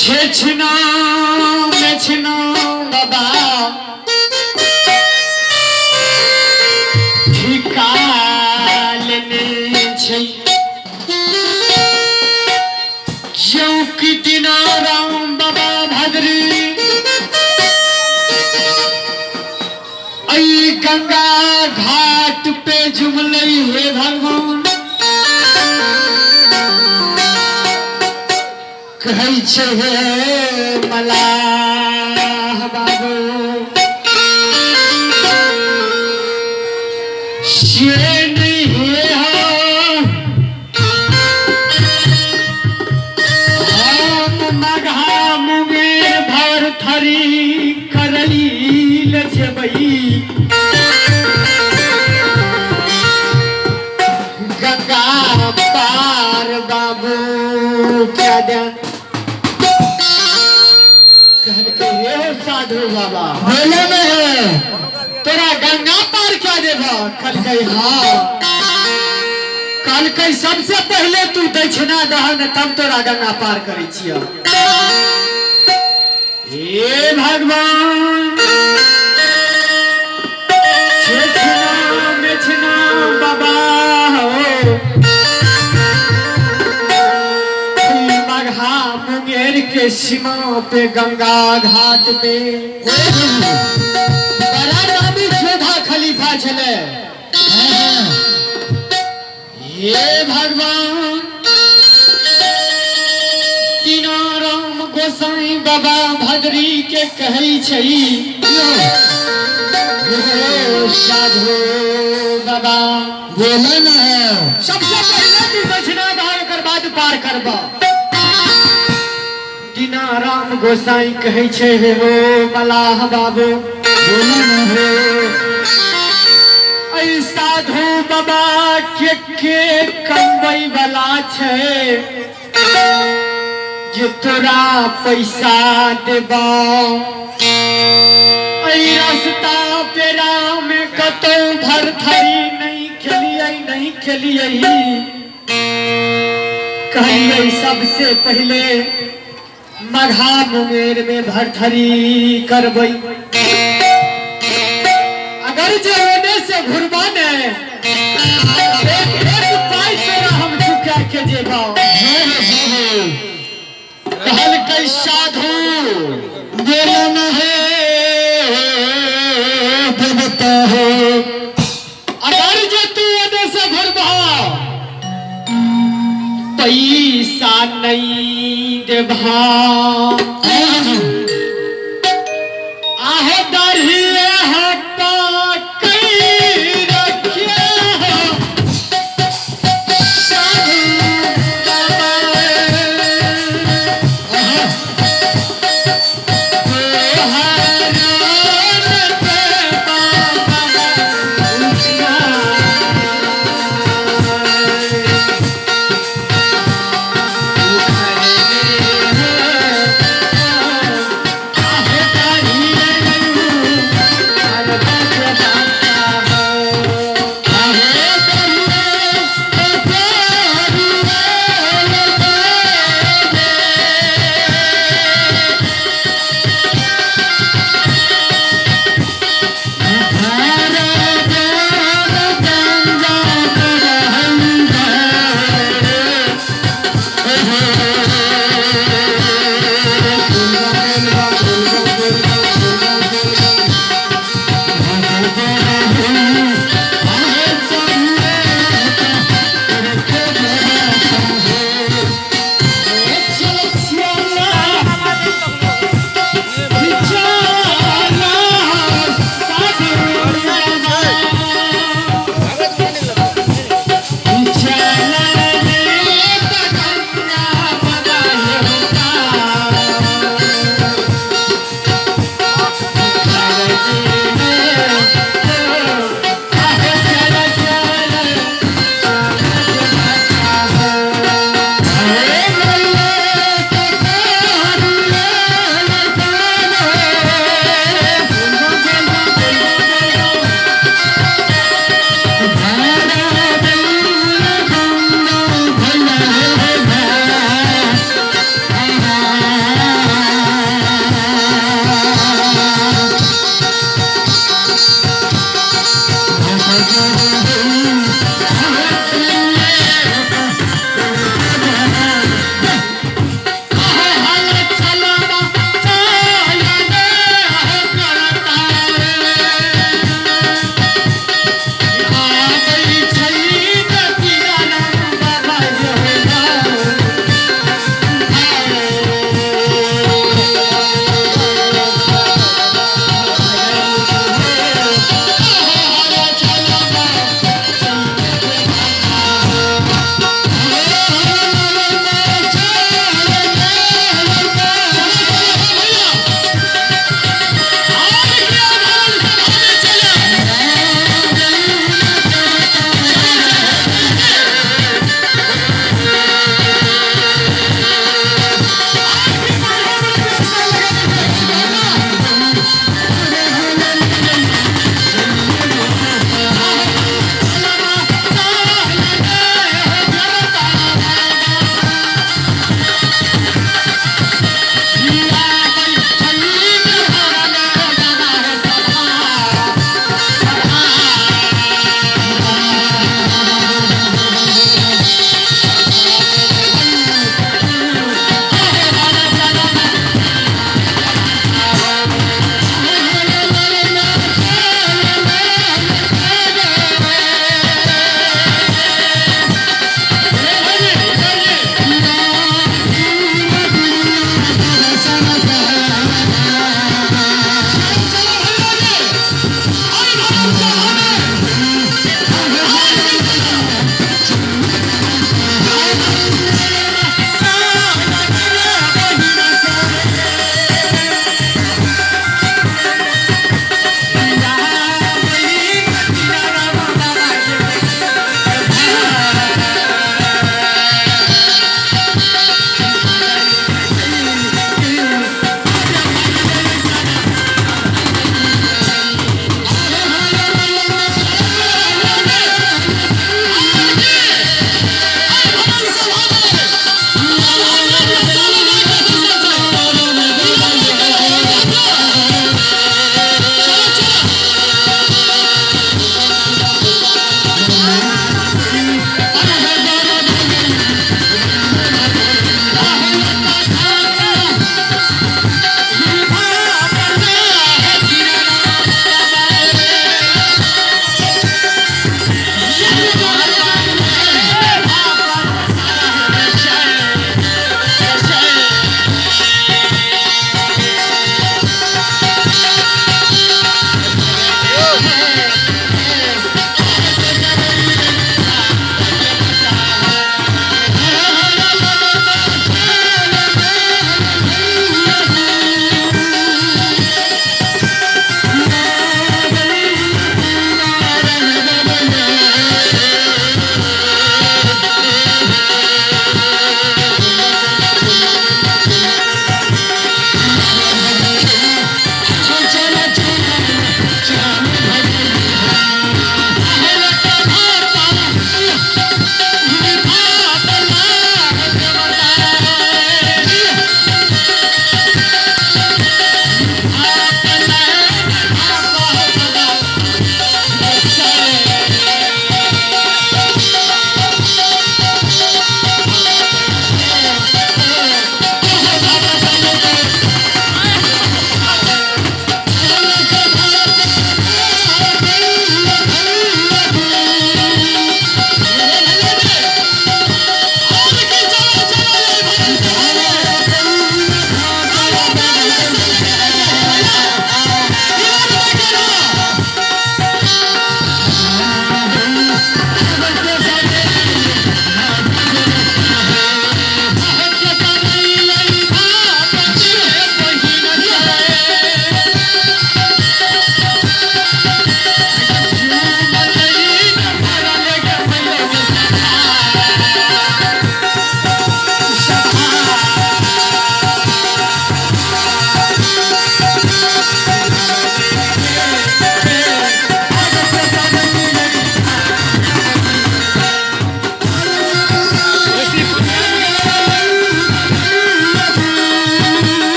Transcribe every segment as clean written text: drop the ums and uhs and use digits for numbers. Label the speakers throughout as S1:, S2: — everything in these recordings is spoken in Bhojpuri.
S1: छेछना मेछना बाबा ठिकालने छै चौकी दिनाराम बाबा भद्री आई गंगा घाट पे जुमलई हे भगवान कहै छै हे मलाह बाबू से नहीं हे हम मघा मुंगेर भर थरी करैल जेबई गंगा पार बाबू क्या दे साधु बाबा बोले में तोरा गंगा पार क्या देबा कल कही हाँ कल कही सबसे पहले तू दक्षिणा दहन तब तोरा गंगा पार करे छिया हे भगवान छेछना मेछना बाबा हो मघा मुंगेर के सीमा पे गंगा घाट पे बड़ा नामी शोधा खलीफा छले हे भगवान तीनाराम गोसाई बाबा भद्री के कहै छै साधु बाबा बोले न सबसे पहले तू दक्षिणा दान कर बाद पार करबा तीनाराम गोसाई कहै छै हे हो मलाह बाबू बोले न हो ऐ साधु बाबा के कमबै वाला छै जे तोरा पैसा देबा ऐ रास्ता पेरा में कतौ भरथरी नहीं खेलिए कहिए सबसे पहले मघा मुंगेर में भरथरी करबै अगर जे होने से घुरबा ने एक पाई तोरा हम चुका के जेबा कहल कई साधु बोले न है देवता हो अगर जे तू होने से घुरबा पैसा नहीं देबा आहे दरिया हटा कई रखिया साधु बाबा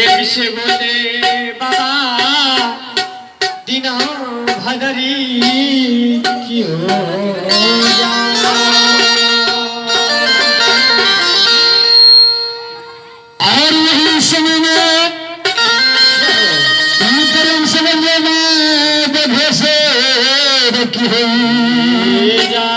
S1: प्रेम से बोले बाबा दिना भदरी की हो और यही समय में प्रेम से बोले बाबा से रखी हुई जा